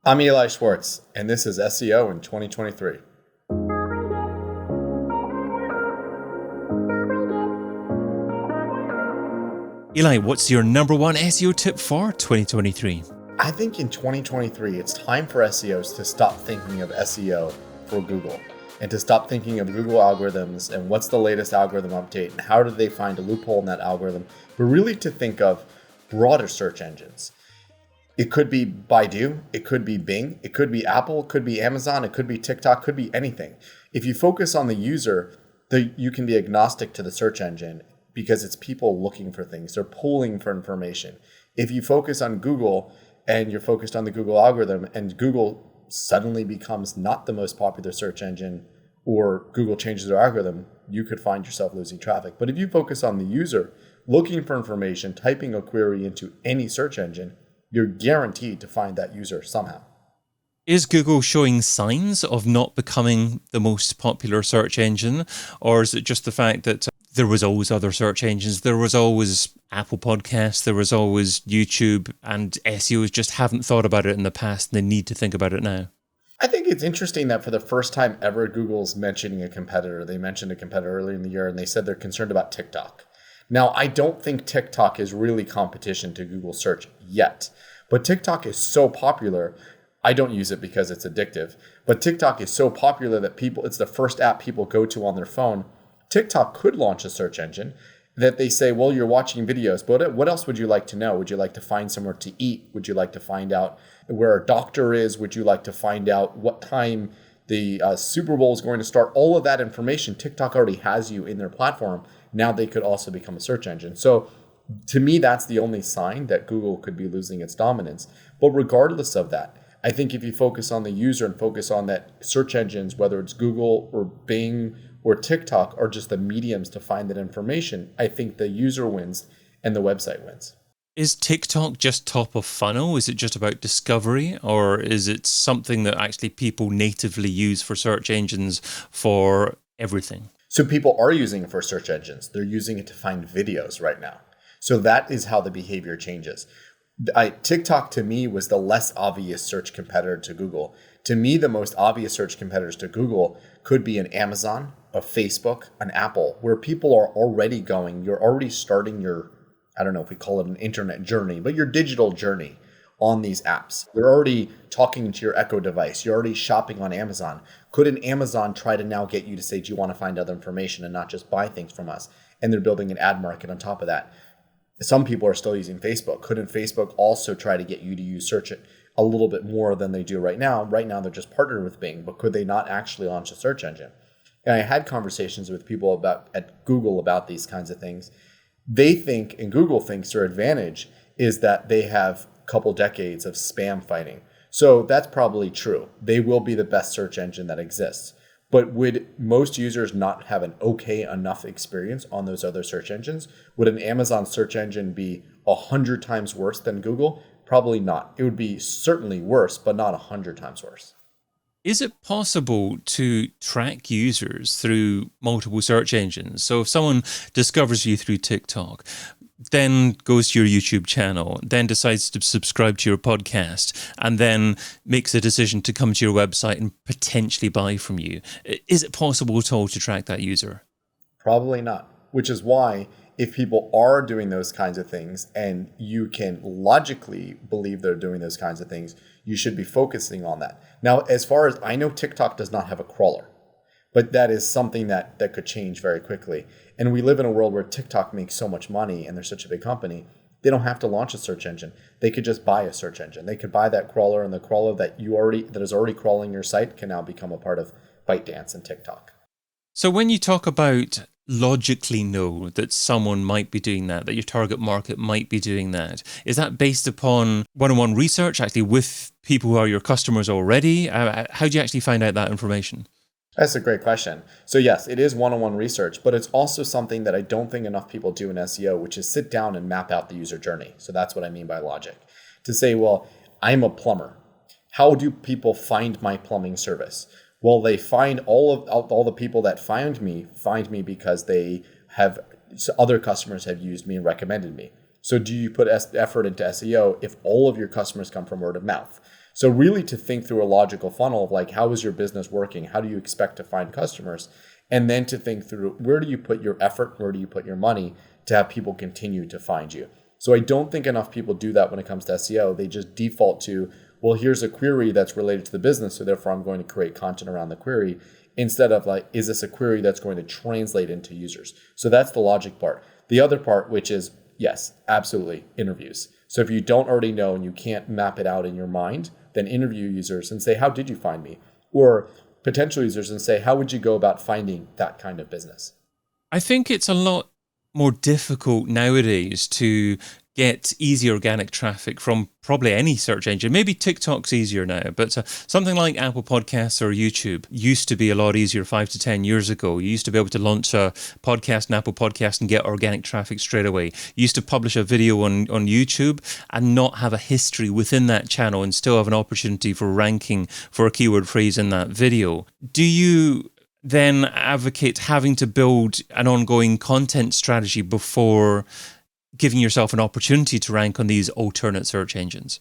I'm Eli Schwartz, and this is SEO in 2023. Eli, what's your number one SEO tip for 2023? I think in 2023, it's time for SEOs to stop thinking of SEO for Google and to stop thinking of Google algorithms and what's the latest algorithm update and how do they find a loophole in that algorithm, but really to think of broader search engines. It could be Baidu, it could be Bing, it could be Apple, it could be Amazon, it could be TikTok, it could be anything. If you focus on the user, you can be agnostic to the search engine because it's people looking for things. They're pulling for information. If you focus on Google and you're focused on the Google algorithm and Google suddenly becomes not the most popular search engine or Google changes their algorithm, you could find yourself losing traffic. But if you focus on the user looking for information, typing a query into any search engine, you're guaranteed to find that user somehow. Is Google showing signs of not becoming the most popular search engine? Or is it just the fact that there was always other search engines? There was always Apple Podcasts, there was always YouTube, and SEOs just haven't thought about it in the past and they need to think about it now. I think it's interesting that for the first time ever, Google's mentioning a competitor. They mentioned a competitor earlier in the year and they said they're concerned about TikTok. Now, I don't think TikTok is really competition to Google search yet, but TikTok is so popular. I don't use it because it's addictive, but TikTok is so popular that it's the first app people go to on their phone. TikTok could launch a search engine that they say, well, you're watching videos, but what else would you like to know? Would you like to find somewhere to eat? Would you like to find out where a doctor is? Would you like to find out what time the Super Bowl is going to start? All of that information, TikTok already has you in their platform. Now they could also become a search engine. So to me, that's the only sign that Google could be losing its dominance. But regardless of that, I think if you focus on the user and focus on that search engines, whether it's Google or Bing or TikTok, are just the mediums to find that information, I think the user wins and the website wins. Is TikTok just top of funnel? Is it just about discovery, or is it something that actually people natively use for search engines for everything? So people are using it for search engines. They're using it to find videos right now. So that is how the behavior changes. TikTok to me was the less obvious search competitor to Google. To me, the most obvious search competitors to Google could be an Amazon, a Facebook, an Apple, where people are already going. You're already starting your, I don't know if we call it an internet journey, but your digital journey on these apps. You're already talking to your Echo device. You're already shopping on Amazon. Could an Amazon try to now get you to say, do you want to find other information and not just buy things from us? And they're building an ad market on top of that. Some people are still using Facebook. Couldn't Facebook also try to get you to use search it a little bit more than they do right now? Right now, they're just partnered with Bing, but could they not actually launch a search engine? And I had conversations with people at Google about these kinds of things. They think, and Google thinks, their advantage is that they have couple decades of spam fighting. So that's probably true. They will be the best search engine that exists. But would most users not have an okay enough experience on those other search engines? Would an Amazon search engine be 100 times worse than Google? Probably not. It would be certainly worse, but not 100 times worse. Is it possible to track users through multiple search engines? So if someone discovers you through TikTok, then goes to your YouTube channel, then decides to subscribe to your podcast, and then makes a decision to come to your website and potentially buy from you, is it possible at all to track that user? Probably not, which is why if people are doing those kinds of things and you can logically believe they're doing those kinds of things, you should be focusing on that. Now, as far as I know, TikTok does not have a crawler, but that is something that could change very quickly. And we live in a world where TikTok makes so much money and they're such a big company, they don't have to launch a search engine. They could just buy a search engine. They could buy that crawler, and the crawler that is already crawling your site can now become a part of ByteDance and TikTok. So when you talk about logically know that someone might be doing that your target market might be doing that, is that based upon one-on-one research actually with people who are your customers already? How do you actually find out that information? That's a great question. So yes, it is one-on-one research, but it's also something that I don't think enough people do in SEO, which is sit down and map out the user journey. So that's what I mean by logic. To say, well, I'm a plumber. How do people find my plumbing service? Well, they find all the people that find me because they have other customers have used me and recommended me. So do you put effort into SEO if all of your customers come from word of mouth? So really to think through a logical funnel of like, how is your business working? How do you expect to find customers? And then to think through, where do you put your effort? Where do you put your money to have people continue to find you? So I don't think enough people do that when it comes to SEO. They just default to, well, here's a query that's related to the business, so therefore I'm going to create content around the query, instead of like, is this a query that's going to translate into users? So that's the logic part. The other part, which is, yes, absolutely, interviews. So if you don't already know and you can't map it out in your mind, then interview users and say, how did you find me? Or potential users and say, how would you go about finding that kind of business? I think it's a lot more difficult nowadays to get easy organic traffic from probably any search engine. Maybe TikTok's easier now, but something like Apple Podcasts or YouTube used to be a lot easier 5 to 10 years ago. You used to be able to launch a podcast in Apple Podcast and get organic traffic straight away. You used to publish a video on YouTube and not have a history within that channel and still have an opportunity for ranking for a keyword phrase in that video. Do you then advocate having to build an ongoing content strategy before giving yourself an opportunity to rank on these alternate search engines?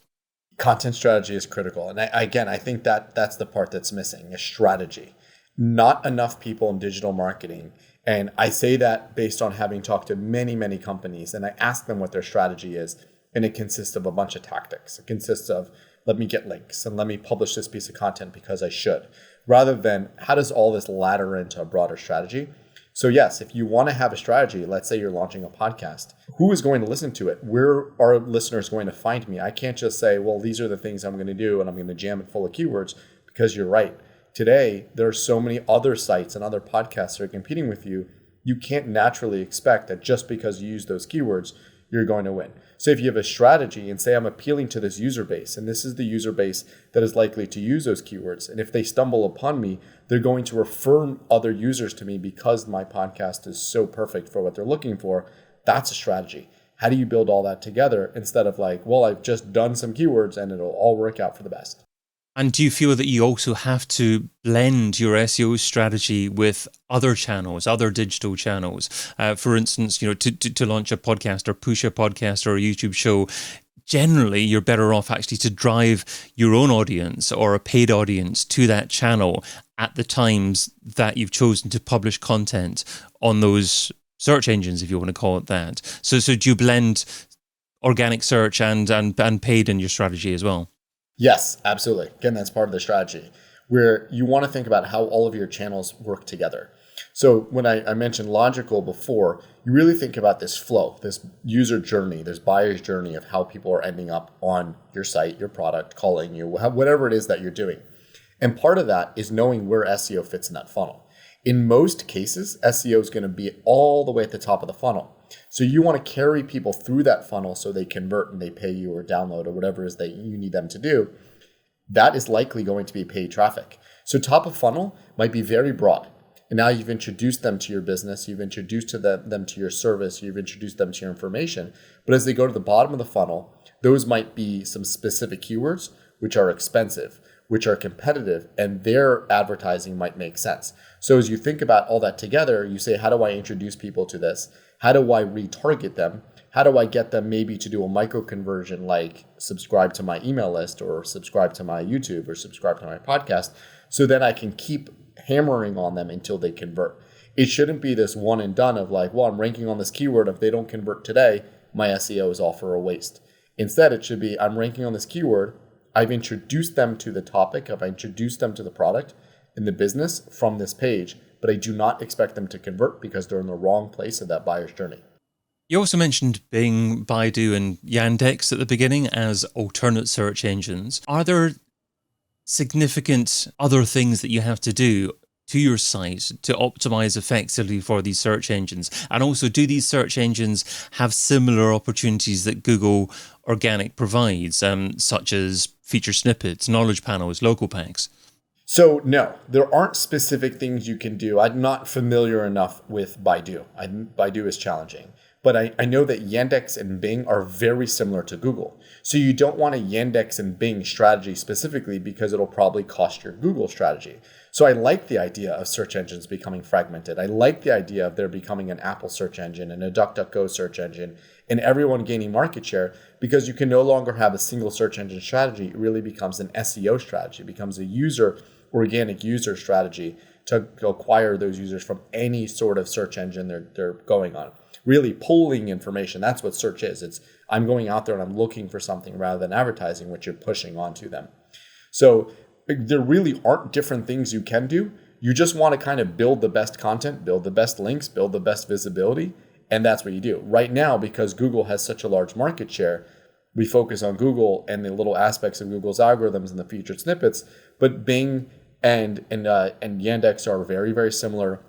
Content strategy is critical. And I think that's the part that's missing, a strategy. Not enough people in digital marketing. And I say that based on having talked to many, many companies, and I ask them what their strategy is. And it consists of a bunch of tactics. It consists of, let me get links and let me publish this piece of content because I should, rather than how does all this ladder into a broader strategy? So yes, if you want to have a strategy, let's say you're launching a podcast, who is going to listen to it? Where are listeners going to find me? I can't just say, well, these are the things I'm going to do and I'm going to jam it full of keywords, because you're right. Today, there are so many other sites and other podcasts that are competing with you. You can't naturally expect that just because you use those keywords, you're going to win. So if you have a strategy and say, I'm appealing to this user base, and this is the user base that is likely to use those keywords. And if they stumble upon me, they're going to refer other users to me because my podcast is so perfect for what they're looking for. That's a strategy. How do you build all that together instead of like, well, I've just done some keywords and it'll all work out for the best? And do you feel that you also have to blend your SEO strategy with other channels, other digital channels? For instance, to launch a podcast or push a podcast or a YouTube show, generally you're better off actually to drive your own audience or a paid audience to that channel at the times that you've chosen to publish content on those search engines, if you want to call it that. So do you blend organic search and paid in your strategy as well? Yes, absolutely. Again, that's part of the strategy, where you want to think about how all of your channels work together. So when I mentioned logical before, you really think about this flow, this user journey, this buyer's journey of how people are ending up on your site, your product, calling you, whatever it is that you're doing. And part of that is knowing where SEO fits in that funnel. In most cases, SEO is going to be all the way at the top of the funnel. So you want to carry people through that funnel so they convert and they pay you or download or whatever it is that you need them to do. That is likely going to be paid traffic. So top of funnel might be very broad. And now you've introduced them to your business, you've introduced them to your service, you've introduced them to your information. But as they go to the bottom of the funnel, those might be some specific keywords which are expensive, which are competitive, and their advertising might make sense. So as you think about all that together, you say, how do I introduce people to this? How do I retarget them? How do I get them maybe to do a micro conversion, like subscribe to my email list or subscribe to my YouTube or subscribe to my podcast, so that I can keep hammering on them until they convert? It shouldn't be this one and done of like, well, I'm ranking on this keyword. If they don't convert today, my SEO is all for a waste. Instead, it should be, I'm ranking on this keyword. I've introduced them to the topic. I've introduced them to the product and the business from this page, but I do not expect them to convert because they're in the wrong place of that buyer's journey. You also mentioned Bing, Baidu, and Yandex at the beginning as alternate search engines. Are there significant other things that you have to do to your site to optimize effectively for these search engines? And also, do these search engines have similar opportunities that Google Organic provides, such as feature snippets, knowledge panels, local packs? So no, there aren't specific things you can do. I'm not familiar enough with Baidu. Baidu is challenging. But I know that Yandex and Bing are very similar to Google. So you don't want a Yandex and Bing strategy specifically because it'll probably cost your Google strategy. So I like the idea of search engines becoming fragmented. I like the idea of there becoming an Apple search engine and a DuckDuckGo search engine and everyone gaining market share, because you can no longer have a single search engine strategy. It really becomes an SEO strategy. It becomes a organic user strategy to acquire those users from any sort of search engine they're going on. Really pulling information. That's what search is. It's I'm going out there and I'm looking for something rather than advertising, which you're pushing onto them. So there really aren't different things you can do. You just want to kind of build the best content, build the best links, build the best visibility. And that's what you do. Right now, because Google has such a large market share, we focus on Google and the little aspects of Google's algorithms and the featured snippets. But Bing and Yandex are very, very similar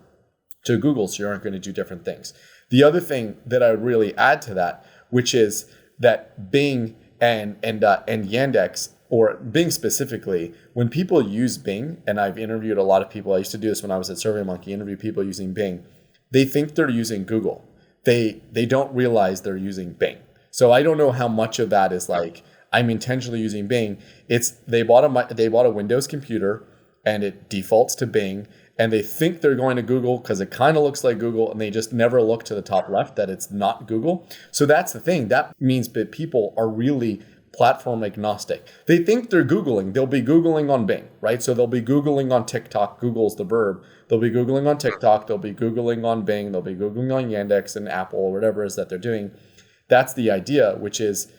to Google, so you aren't going to do different things. The other thing that I would really add to that, which is that Bing and Yandex, or Bing specifically, when people use Bing, and I've interviewed a lot of people, I used to do this when I was at SurveyMonkey, interview people using Bing, they think they're using Google. They don't realize they're using Bing. So I don't know how much of that is like, I'm intentionally using Bing. It's they bought a Windows computer and it defaults to Bing, and they think they're going to Google because it kind of looks like Google, and they just never look to the top left that it's not Google. So that's the thing. That means that people are really platform agnostic. They think they're Googling. They'll be Googling on Bing, right? So they'll be Googling on TikTok. Google's the verb. They'll be Googling on TikTok. They'll be Googling on Bing. They'll be Googling on Yandex and Apple or whatever it is that they're doing. That's the idea, which is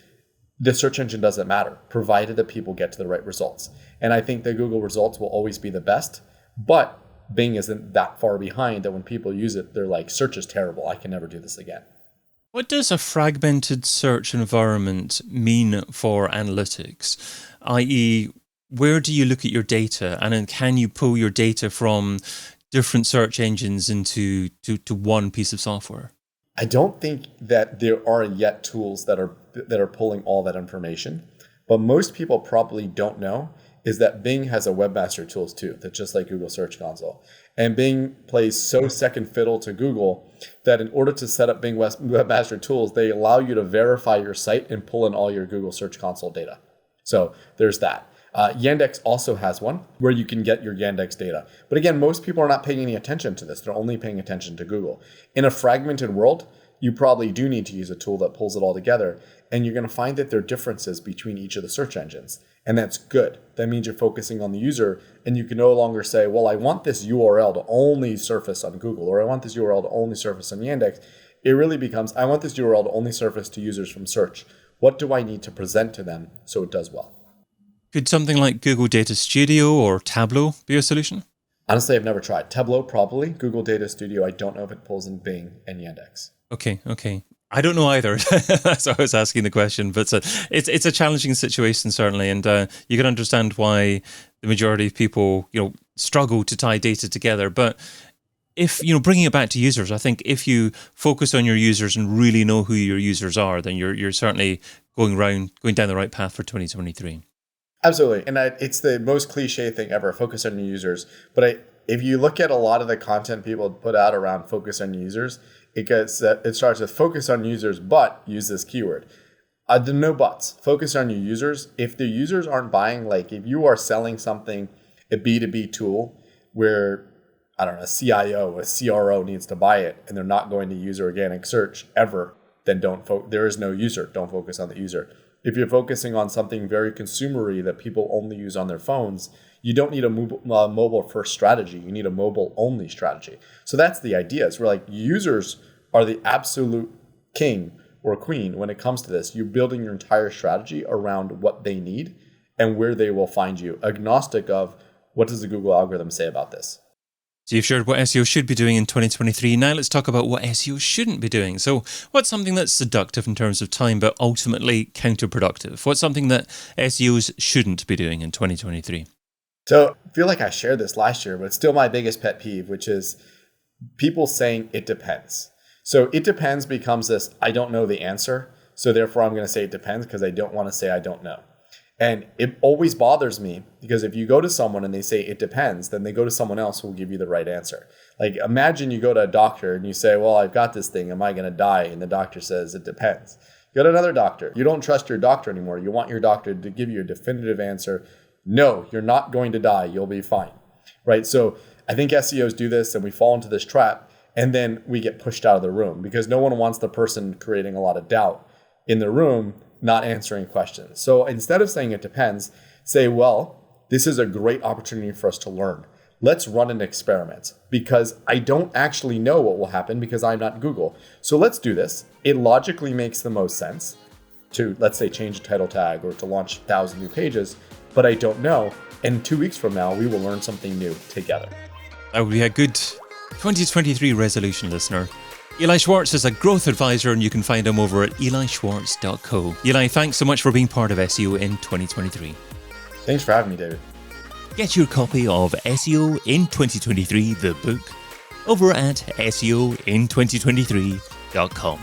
the search engine doesn't matter, provided that people get to the right results. And I think the Google results will always be the best, but Bing isn't that far behind that when people use it, they're like, search is terrible. I can never do this again. What does a fragmented search environment mean for analytics? I.e., where do you look at your data, and then can you pull your data from different search engines into to one piece of software? I don't think that there are yet tools that are pulling all that information, but most people probably don't know is that Bing has a webmaster tools too, that's just like Google Search Console. And Bing plays so second fiddle to Google that in order to set up Bing webmaster tools, they allow you to verify your site and pull in all your Google Search Console data. So there's that. Yandex also has one where you can get your Yandex data. But again, most people are not paying any attention to this. They're only paying attention to Google. In a fragmented world, you probably do need to use a tool that pulls it all together. And you're going to find that there are differences between each of the search engines. And that's good. That means you're focusing on the user, and you can no longer say, well, I want this URL to only surface on Google, or I want this URL to only surface on Yandex. It really becomes, I want this URL to only surface to users from search. What do I need to present to them so it does well? Could something like Google Data Studio or Tableau be a solution? Honestly, I've never tried. Tableau, probably. Google Data Studio, I don't know if it pulls in Bing and Yandex. Okay. I don't know either. That's why I was asking the question. But it's a challenging situation, certainly. And you can understand why the majority of people, struggle to tie data together. But if, bringing it back to users, I think if you focus on your users and really know who your users are, then you're certainly going down the right path for 2023. Absolutely. And it's the most cliche thing ever, focus on your users. But if you look at a lot of the content people put out around focus on users, it starts with focus on users, but use this keyword. No buts. Focus on your users. If the users aren't buying, like if you are selling something, a B2B tool where, I don't know, a CIO, a CRO needs to buy it and they're not going to use organic search ever, then there is no user. Don't focus on the user. If you're focusing on something very consumery that people only use on their phones, you don't need a mobile first strategy. You need a mobile only strategy. So that's the idea. It's where like users are the absolute king or queen when it comes to this. You're building your entire strategy around what they need and where they will find you, agnostic of what does the Google algorithm say about this. So you've shared what SEO should be doing in 2023. Now let's talk about what SEO shouldn't be doing. So what's something that's seductive in terms of time, but ultimately counterproductive? What's something that SEOs shouldn't be doing in 2023? So I feel like I shared this last year, but it's still my biggest pet peeve, which is people saying it depends. So it depends becomes this, I don't know the answer. So therefore I'm going to say it depends because I don't want to say I don't know. And it always bothers me because if you go to someone and they say it depends, then they go to someone else who will give you the right answer. Like imagine you go to a doctor and you say, well, I've got this thing. Am I going to die? And the doctor says it depends. You go to another doctor. You don't trust your doctor anymore. You want your doctor to give you a definitive answer. No, you're not going to die. You'll be fine. Right? So I think SEOs do this and we fall into this trap. and then we get pushed out of the room because no one wants the person creating a lot of doubt in the room not answering questions. So instead of saying it depends, say, well, this is a great opportunity for us to learn. Let's run an experiment because I don't actually know what will happen because I'm not Google. So let's do this. It logically makes the most sense to, let's say, change a title tag or to launch 1,000 new pages, but I don't know. And 2 weeks from now, we will learn something new together. That would be a good 2023 resolution, listener. Eli Schwartz is a growth advisor, and you can find him over at elischwartz.co. Eli, thanks so much for being part of SEO in 2023. Thanks for having me, David. Get your copy of SEO in 2023, the book, over at SEOin2023.com.